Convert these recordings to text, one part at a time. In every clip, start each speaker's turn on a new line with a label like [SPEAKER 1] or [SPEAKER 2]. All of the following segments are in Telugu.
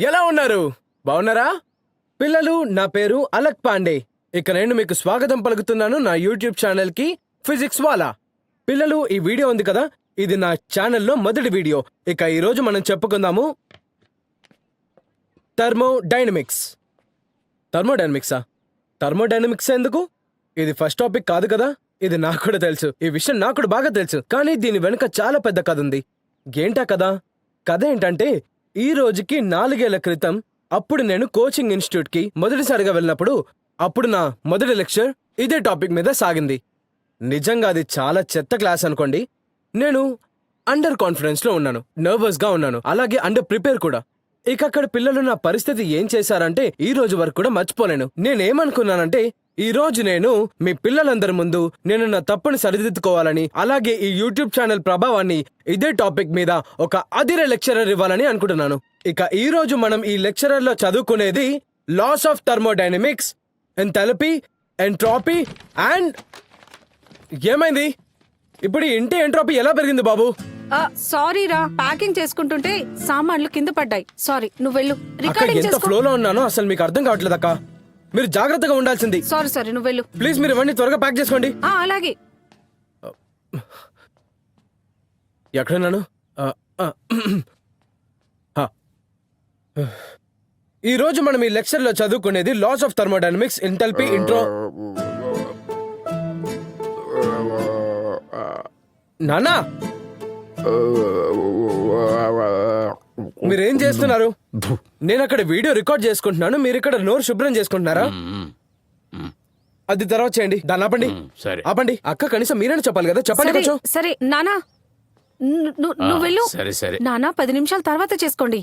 [SPEAKER 1] ఎలా ఉన్నారు? బాగున్నారా? పిల్లలు, నా పేరు అలక్ పాండే. ఇక నేను మీకు స్వాగతం పలుకుతున్నాను నా యూట్యూబ్ ఛానల్ కి ఫిజిక్స్ వాలా. పిల్లలు, ఈ వీడియో ఉంది కదా, ఇది నా ఛానల్లో మొదటి వీడియో. ఇక ఈ రోజు మనం చెప్పుకుందాము థర్మోడైనమిక్స్. థర్మోడైనమిక్స్ ఎందుకు? ఇది ఫస్ట్ టాపిక్ కాదు కదా. ఇది నాకు కూడా తెలుసు, ఈ విషయం నాకు కూడా బాగా తెలుసు. కానీ దీని వెనుక చాలా పెద్ద కథ ఉంది. ఏంటా కదా? కథ ఏంటంటే, ఈ రోజుకి 4 ఏళ్ల క్రితం అప్పుడు నేను కోచింగ్ ఇన్స్టిట్యూట్ కి మొదటిసారిగా వెళ్ళినప్పుడు అప్పుడు నా మొదటి లెక్చర్ ఇదే టాపిక్ మీద సాగింది. నిజంగా అది చాలా చెత్త క్లాస్ అనుకోండి. నేను అండర్ కాన్ఫిడెన్స్ లో ఉన్నాను, నర్వస్ గా ఉన్నాను, అలాగే అండర్ ప్రిపేర్ కూడా. ఇక అక్కడ పిల్లలు నా పరిస్థితి ఏం చేశారంటే ఈ రోజు వరకు కూడా మర్చిపోలేను. నేనేమనుకున్నానంటే, ఈ రోజు నేను మీ పిల్లలందరి ముందు నేను నా తప్పుని సరిదిద్దుకోవాలని, అలాగే ఈ యూట్యూబ్ ఛానల్ ప్రభావాన్ని ఇదే టాపిక్ మీద ఒక అదిరే లెక్చరర్ ఇవ్వాలని అనుకుంటున్నాను. ఇక ఈ రోజు మనం ఈ లెక్చరర్ లో చదువుకునేది laws of thermodynamics, enthalpy, entropy and ఏమైంది ఇప్పుడు ఈ ఇంటి ఎంట్రోపీ ఎలా పెరిగింది బాబు?
[SPEAKER 2] సారీ రా, ప్యాకింగ్ చేసుకుంటుంటే సామాన్లు కింద పడ్డాయి. సారీ, నువ్వు వెళ్ళు. రికార్డింగ్
[SPEAKER 1] ఎంత ఫ్లోలో ఉన్నానో అసలు మీకు అర్థం కావట్లేదు అక్క. మీరు జాగ్రత్తగా ఉండాల్సింది.
[SPEAKER 2] సారీ, నువ్వు వెళ్ళు
[SPEAKER 1] ప్లీజ్. మీరు ఇవన్నీ త్వరగా ప్యాక్ చేసుకోండి.
[SPEAKER 2] అలాగే.
[SPEAKER 1] ఎక్కడున్నాను? ఈ రోజు మనం ఈ లెక్చర్ లో చదువుకునేది laws of thermodynamics, enthalpy, intro. నానా, మీరేం చేస్తున్నారు? నేను అక్కడ వీడియో రికార్డ్ చేసుకుంటున్నాను, మీరు ఇక్కడ నోరు శుభ్రం చేసుకుంటున్నారా? అది తర్వాత చేయండి. దాన్ని ఆపండి. ఆపండి. అక్క, కనీసం మీరైనా చెప్పాలి కదా. చెప్పండి కొంచెం.
[SPEAKER 2] సరే నానా, నువ్వు వెళ్ళు. నానా, 10 నిమిషాల తర్వాత చేసుకోండి.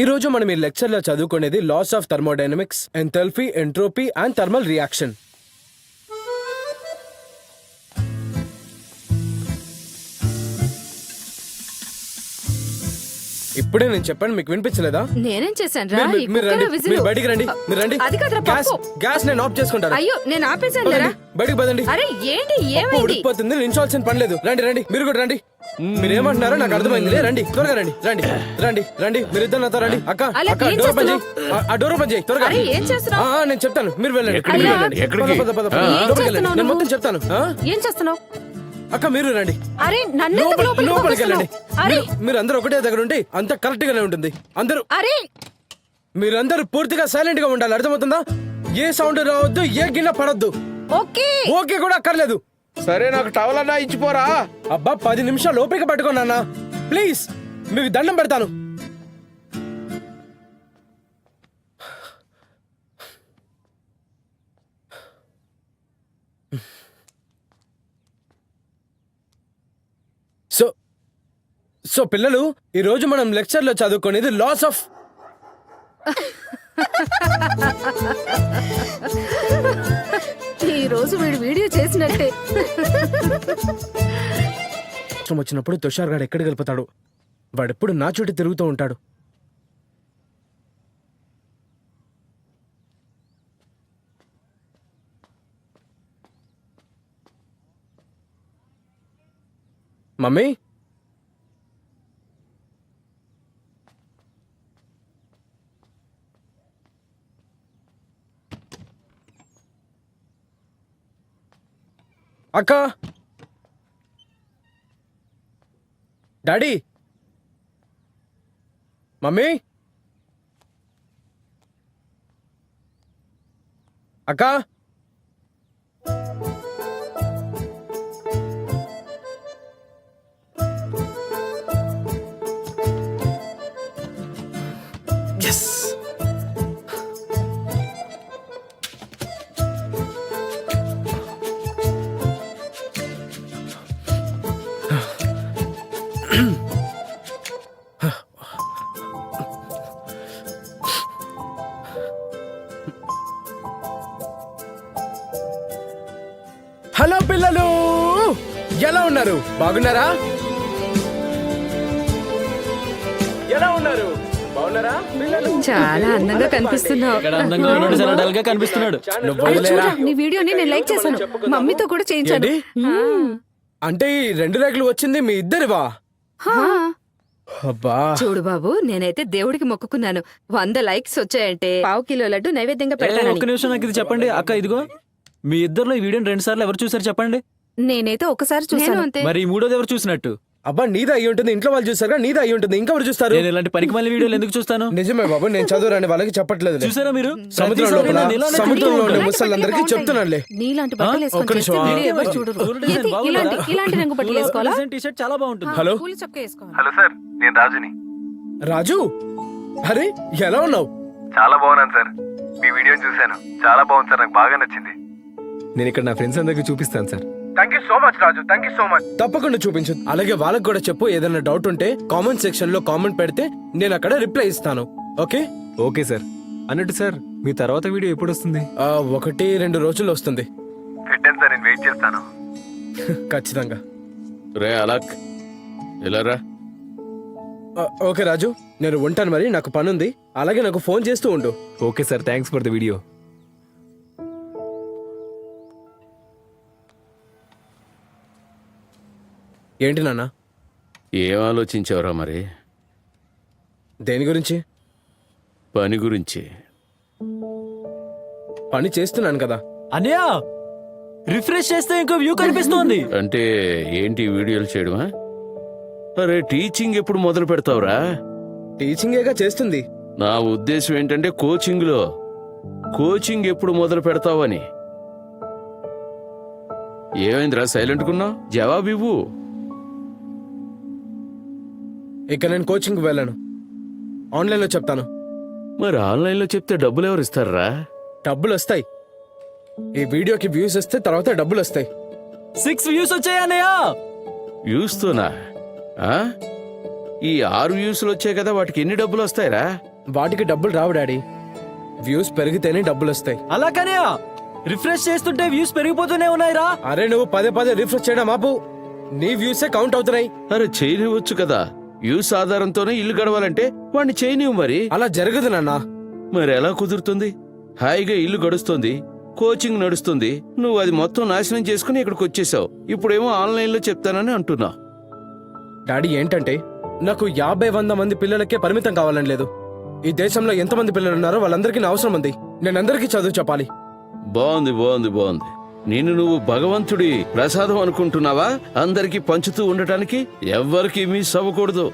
[SPEAKER 1] ఈ రోజు మనం ఈ లెక్చర్ లో చదువుకునేది laws of thermodynamics, enthalpy, entropy and thermal reaction. ఇప్పుడే నేను చెప్పాను, మీకు వినిపించలేదా?
[SPEAKER 2] నేనేం చేశాను రా?
[SPEAKER 1] మీరు బయటికి రండి. మీరు రండి. గ్యాస్ నేను ఆఫ్ చేసుకుంటాను.
[SPEAKER 2] అయ్యో, నేను ఆపేశాను రా.
[SPEAKER 1] బయటికి పదండి.
[SPEAKER 2] అరే ఏంటి, ఏమైంది?
[SPEAKER 1] ఉడికిపోతుంది, నించోవాల్సిన పని లేదు. రండి రండి, మీరు కూడా రండి. మీరేమంటున్నారో నాకు అర్థమైంది. రండి, త్వరగా రండి. రండి రండి రండి, మీరు ఇద్దరు నాతో రండి. అక్క, డోర్ ఓపెన్ చేయి. ఆ డోర్ ఓపెన్ చేయి త్వరగా. నేను చెప్తాను, మీరు వెళ్ళండి. నేను మొత్తం చెప్తాను.
[SPEAKER 2] ఏం చేస్తున్నావు?
[SPEAKER 1] అక్క, మీరు రండి.
[SPEAKER 2] అరే,
[SPEAKER 1] లోపలికి వెళ్ళండి. మీరు అందరూ ఒకటే దగ్గర ఉండి అంత కరెక్ట్ గానే ఉంటుంది. అందరూ మీరందరూ పూర్తిగా సైలెంట్ గా ఉండాలి, అర్థమవుతుందా? ఏ సౌండ్ రావద్దు, ఏ గిన్నె పడద్దు. ఓకే కూడా అక్కర్లేదు.
[SPEAKER 3] సరే, నాకు టవల్ అన్నా ఇచ్చిపోరా.
[SPEAKER 1] అబ్బా, 10 నిమిషాలు ఓపిక పట్టుకోనన్నా ప్లీజ్. మీకు దండం పెడతాను. సో పిల్లలు, ఈ రోజు మనం లెక్చర్ లో చదువుకునేది లాస్ ఆఫ్
[SPEAKER 2] ఈ రోజు వీడు వీడియో చేసినట్టే.
[SPEAKER 1] వచ్చినప్పుడు తుషార్ గాడు ఎక్కడికి వెళ్ళిపోతాడు? వాడెప్పుడు నా చుట్టూ తిరుగుతూ ఉంటాడు. మమ్మీ, అక్క, డాడీ, మమ్మీ, అక్క, ఎస్. హలో పిల్లలు, ఎలా ఉన్నారు? బాగున్నారా? ఎలా ఉన్నారు? బాగున్నారా పిల్లలు?
[SPEAKER 4] చాలా అందంగా కనిపిస్తున్నావు.
[SPEAKER 5] ఇక్కడ అందంగా ఉన్నాడు, చాలా డల్ గా కనిపిస్తున్నాడు.
[SPEAKER 1] నువ్వు
[SPEAKER 2] అరే
[SPEAKER 1] వదిలేరా?
[SPEAKER 2] చూడరా, నీ వీడియోని నేను లైక్ చేశాను, మమ్మీతో కూడా చేయించాను.
[SPEAKER 1] ఏంటి? అంటే ఈ 2 రేకులు వచ్చింది మీ ఇద్దరివా?
[SPEAKER 2] హా.
[SPEAKER 1] అబ్బా
[SPEAKER 4] చూడు బాబు, నేనైతే దేవుడికి మొక్కుకున్నాను 100 లైక్స్ వచ్చాయంటే 1/2 కిలో లడ్డు నైవేద్యంగా
[SPEAKER 5] ఒక్క
[SPEAKER 4] పెడతానని.
[SPEAKER 5] నిమిషం నాకు ఇది చెప్పండి అక్క. ఇదిగో మీ ఇద్దరులో ఈ వీడియోని 2 సార్లు ఎవరు చూసారు చెప్పండి.
[SPEAKER 2] నేనైతే ఒకసారి
[SPEAKER 4] నేను
[SPEAKER 2] చూసాను.
[SPEAKER 4] అంతే.
[SPEAKER 5] మరి ఈ మూడోది ఎవరు చూసినట్టు?
[SPEAKER 1] అబ్బా నీది అయ్యి ఉంటుంది, ఇంట్లో వాళ్ళు చూసారుగా, నీది అయ్యి ఉంటుంది, ఇంకెవరు చూస్తారు?
[SPEAKER 5] నేను ఇలాంటి పనికి మళ్ళీ వీడియోలు ఎందుకు చూస్తాను?
[SPEAKER 1] నిజమే బాబు, నేను చదువురాని వాళ్ళకి చెప్పట్లేదు.
[SPEAKER 5] చూసారా మీరు?
[SPEAKER 1] సముద్రం
[SPEAKER 5] ప్రతిసారి
[SPEAKER 1] లోపల
[SPEAKER 5] నన్ను ఇలానే
[SPEAKER 1] సముద్రంలో ఉండే
[SPEAKER 5] తిడుతూ
[SPEAKER 1] ముసళ్ళందరికీ
[SPEAKER 2] బాగుంటాయి.
[SPEAKER 1] చెప్తున్నానులే.
[SPEAKER 2] నీలాంటి బట్టలు వేసుకొని
[SPEAKER 1] ఒక్క నిమిషం
[SPEAKER 2] చేస్తే
[SPEAKER 1] ఆగు.
[SPEAKER 2] వీడియో ఎవరు చూడరు.
[SPEAKER 5] చూడండి,
[SPEAKER 2] ఏంటి?
[SPEAKER 5] బాగుందా?
[SPEAKER 2] ఇలాంటి రంగు బట్టలు వేసుకోవాలా?
[SPEAKER 5] టీ షర్ట్ చాలా బాగుంటుంది.
[SPEAKER 1] హలో
[SPEAKER 2] పూల చొక్కా వేసుకోవాలి.
[SPEAKER 6] హలో సార్, నేను రాజుని.
[SPEAKER 1] రాజు, అరే ఎలా ఉన్నావు?
[SPEAKER 6] చాలా బాగున్నాను సార్. మీ వీడియో చూశాను, చాలా బాగుంది సార్, నాకు బాగా నచ్చింది.
[SPEAKER 7] నేను ఇక్కడ నా ఫ్రెండ్స్ అందరికి చూపిస్తాను sir.
[SPEAKER 6] Thank you so much Raju, thank you so much.
[SPEAKER 1] తప్పకుండా చూపించు. అలాగే వాళ్ళకి కూడా చెప్పు, ఏదైనా డౌట్ ఉంటే కామెంట్ సెక్షన్ లో కామెంట్ పెడితే నేను అక్కడ రిప్లై ఇస్తాను. ఓకే?
[SPEAKER 7] Okay sir. అన్నట్టు సార్, మీ తర్వాత వీడియో ఎప్పుడు వస్తుంది?
[SPEAKER 1] 1-2 రోజుల్లో వస్తుంది.
[SPEAKER 6] పెట్టాను సార్, నేను వెయిట్ చేస్తాను.
[SPEAKER 1] ఖచ్చితంగా.
[SPEAKER 3] రే అలక్ ఇలా రా.
[SPEAKER 1] ఓకే రాజు, నేను ఉంటాను, మరి నాకు పని ఉంది. అలాగే నాకు ఫోన్ చేస్తూ ఉండు.
[SPEAKER 7] Okay sir, thanks for the video.
[SPEAKER 1] ఏంటి నాన్న?
[SPEAKER 3] ఏం ఆలోచించావురా మరి?
[SPEAKER 1] దేని గురించి?
[SPEAKER 3] పని గురించి.
[SPEAKER 1] పని చేస్తున్నాను కదా.
[SPEAKER 5] అన్నయ్య, రిఫ్రెష్ చేస్తే ఇంకో వ్యూ కనిపిస్తోంది.
[SPEAKER 3] అంటే ఏంటి వీడియోలు చేయడమా? అరే టీచింగ్ ఎప్పుడు మొదలు పెడతావురా?
[SPEAKER 1] టీచింగేగా చేస్తుంది.
[SPEAKER 3] నా ఉద్దేశం ఏంటంటే కోచింగ్ ఎప్పుడు మొదలు పెడతావని. ఏమైందిరా సైలెంట్ కున్నావు? జవాబు ఇవ్వు.
[SPEAKER 1] ఇక నేను కోచింగ్ వెళ్ళను, ఆన్లైన్లో చెప్తాను.
[SPEAKER 3] మరి ఆన్లైన్లో చెప్తే డబ్బులు ఎవరు ఇస్తారా?
[SPEAKER 1] డబ్బులు వస్తాయి. ఈ వీడియోకి వ్యూస్ వస్తే తర్వాత డబ్బులు వస్తాయి.
[SPEAKER 5] 6 వ్యూస్ వచ్చాయి అన్నయ్య.
[SPEAKER 3] వ్యూస్తోనా? ఈ 6 వ్యూస్లు వచ్చాయి కదా, వాటికి ఎన్ని డబ్బులు వస్తాయిరా?
[SPEAKER 1] వాటికి డబ్బులు రావు డాడీ, వ్యూస్ పెరిగితేనే డబ్బులు వస్తాయి.
[SPEAKER 5] అలా కన్నయ్య, రిఫ్రెష్ చేస్తుంటే వ్యూస్ పెరిగిపోతూనే ఉన్నాయిరా.
[SPEAKER 1] అరే నువ్వు పదే రిఫ్రెష్ చేయడం ఆపు. నీ వ్యూసే కౌంట్ అవుతున్నాయి.
[SPEAKER 3] అరే చేయనివ్వచ్చు కదా, వ్యూస్ ఆధారంతోనే ఇల్లు గడవాలంటే వాడిని చేయనివ్వు. మరి
[SPEAKER 1] అలా జరగదు నాన్న.
[SPEAKER 3] మరి ఎలా కుదురుతుంది? హాయిగా ఇల్లు గడుస్తుంది, కోచింగ్ నడుస్తుంది, నువ్వు అది మొత్తం నాశనం చేసుకుని ఇక్కడికి వచ్చేసావు. ఇప్పుడేమో ఆన్లైన్లో చెప్తానని అంటున్నా.
[SPEAKER 1] డాడీ ఏంటంటే, నాకు 50-100 మంది పిల్లలకే పరిమితం కావాలని లేదు. ఈ దేశంలో ఎంతమంది పిల్లలు ఉన్నారో వాళ్ళందరికీ నా అవసరం ఉంది. నేను అందరికీ చదువు చెప్పాలి.
[SPEAKER 3] బాగుంది. నిన్ను నువ్వు భగవంతుడి ప్రసాదం అనుకుంటున్నావా? అందరికీ పంచుతూ ఉండటానికి. ఎవ్వరికి మిస్ అవ్వకూడదు.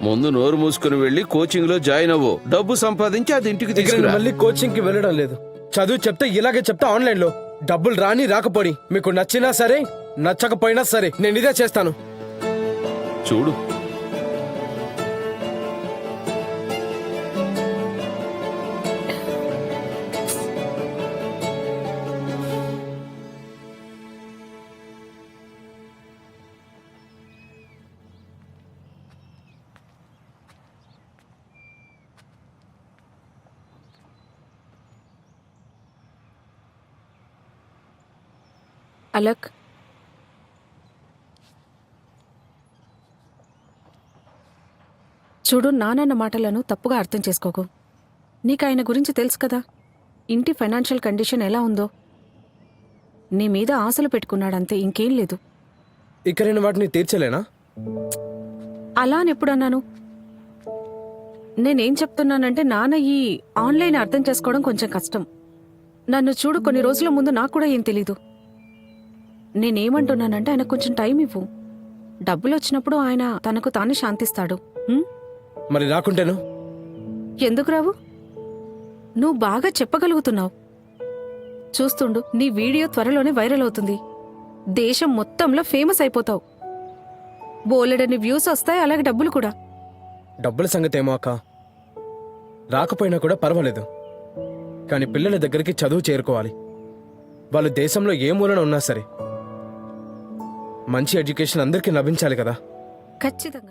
[SPEAKER 3] ముందు నోరు మూసుకుని వెళ్ళి కోచింగ్ లో జాయిన్ అవ్వు, డబ్బు సంపాదించి అది ఇంటికి
[SPEAKER 1] ఇక నేను
[SPEAKER 3] తీసుకురా.
[SPEAKER 1] మళ్ళీ కోచింగ్ కి వెళ్ళడం లేదు. చదువు చెప్తే ఇలాగే చెప్తా ఆన్లైన్ లో. డబ్బులు రాని రాకపోని, మీకు నచ్చినా సరే నచ్చకపోయినా సరే నేను ఇదే చేస్తాను.
[SPEAKER 3] చూడు,
[SPEAKER 2] అలక్, చూడు, నాన్న మాటలను తప్పుగా అర్థం చేసుకోకు. నీకు ఆయన గురించి తెలుసు కదా, ఇంటి ఫైనాన్షియల్ కండిషన్ ఎలా ఉందో. నీ మీద ఆశలు పెట్టుకున్నాడంతే, ఇంకేం లేదు.
[SPEAKER 1] ఇక నేను వాటిని తీర్చలేనా?
[SPEAKER 2] అలా అని ఎప్పుడు అన్నాను? నేనేం చెప్తున్నానంటే, నాన్న ఈ ఆన్లైన్ అర్థం చేసుకోవడం కొంచెం కష్టం. నన్ను చూడు, కొన్ని రోజుల ముందు నాకు కూడా ఏం తెలీదు. నేనేమంటున్నానంటే, ఆయన కొంచెం టైం ఇవ్వు. డబ్బులు వచ్చినప్పుడు ఆయన తనకు తానే శాంతిస్తాడు.
[SPEAKER 1] మరి రాకుంటేను?
[SPEAKER 2] ఎందుకు రావు? నువ్వు బాగా చెప్పగలుగుతున్నావు. చూస్తుండు, నీ వీడియో త్వరలోనే వైరల్ అవుతుంది. దేశం మొత్తంలో ఫేమస్ అయిపోతావు. బోలెడని వ్యూస్ వస్తాయి, అలాగే డబ్బులు కూడా.
[SPEAKER 1] డబ్బుల సంగతి ఏమో అక్క, రాకపోయినా కూడా పర్వాలేదు. కానీ పిల్లల దగ్గరికి చదువు చేరుకోవాలి. వాళ్ళు దేశంలో ఏ మూలన ఉన్నా సరే మంచి ఎడ్యుకేషన్ అందరికీ లభించాలి కదా.
[SPEAKER 2] ఖచ్చితంగా.